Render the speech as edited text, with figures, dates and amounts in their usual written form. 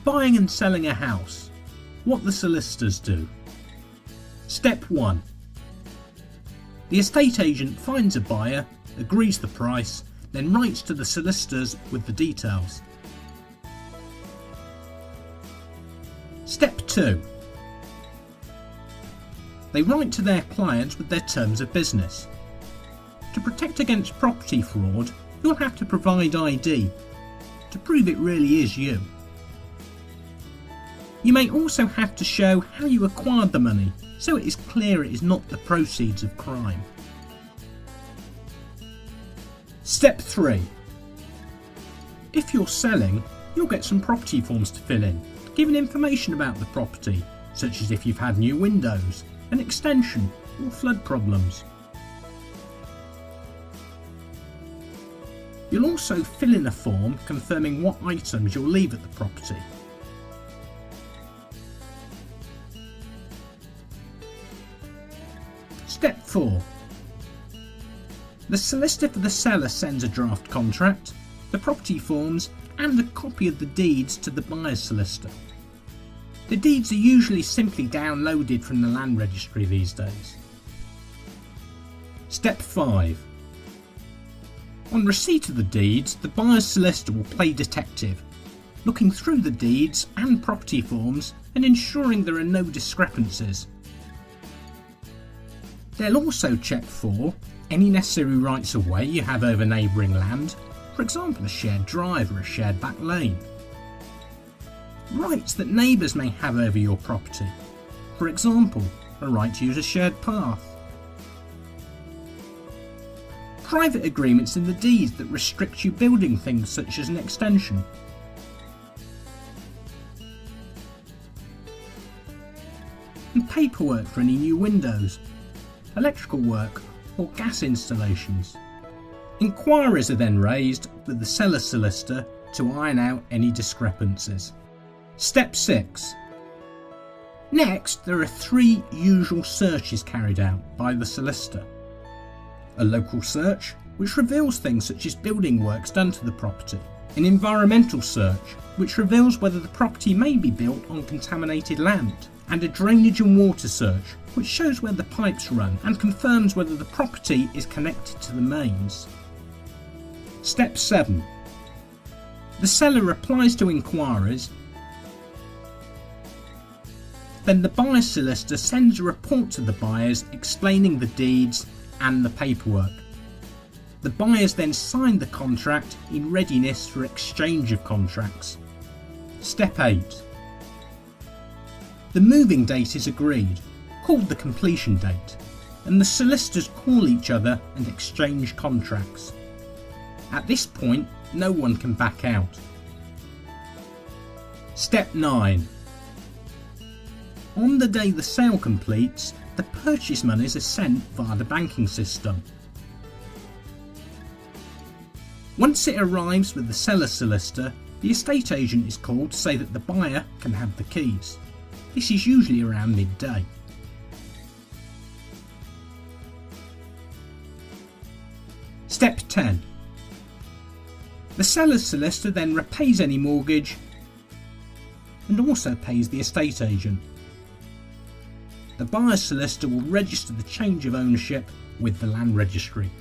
Buying and selling a house. What the solicitors do. Step 1. The estate agent finds a buyer, agrees the price, then writes to the solicitors with the details. Step 2. They write to their clients with their terms of business. To protect against property fraud, you'll have to provide ID to prove it really is you. You may also have to show how you acquired the money, so it is clear it is not the proceeds of crime. Step 3. If you're selling, you'll get some property forms to fill in, giving information about the property, such as if you've had new windows, an extension, or flood problems. You'll also fill in a form confirming what items you'll leave at the property. Step 4. The solicitor for the seller sends a draft contract, the property forms, and a copy of the deeds to the buyer's solicitor. The deeds are usually simply downloaded from the land registry these days. Step 5. On receipt of the deeds, the buyer's solicitor will play detective, looking through the deeds and property forms and ensuring there are no discrepancies. They'll also check for any necessary rights of way you have over neighbouring land, for example a shared drive or a shared back lane. Rights that neighbours may have over your property, for example a right to use a shared path. Private agreements in the deeds that restrict you building things such as an extension. And paperwork for any new windows, electrical work or gas installations. Inquiries are then raised with the seller's solicitor to iron out any discrepancies. Step 6. Next, there are 3 usual searches carried out by the solicitor. A local search, which reveals things such as building works done to the property. An environmental search, which reveals whether the property may be built on contaminated land. And a drainage and water search, which shows where the pipes run and confirms whether the property is connected to the mains. Step 7. The seller replies to inquiries. Then the buyer's solicitor sends a report to the buyers explaining the deeds and the paperwork. The buyers then sign the contract in readiness for exchange of contracts. Step 8. The moving date is agreed, called the completion date, and the solicitors call each other and exchange contracts. At this point, no one can back out. Step 9. On the day the sale completes, the purchase monies are sent via the banking system. Once it arrives with the seller's solicitor, the estate agent is called to say that the buyer can have the keys. This is usually around midday. Step 10. The seller's solicitor then repays any mortgage and also pays the estate agent. The buyer's solicitor will register the change of ownership with the land registry.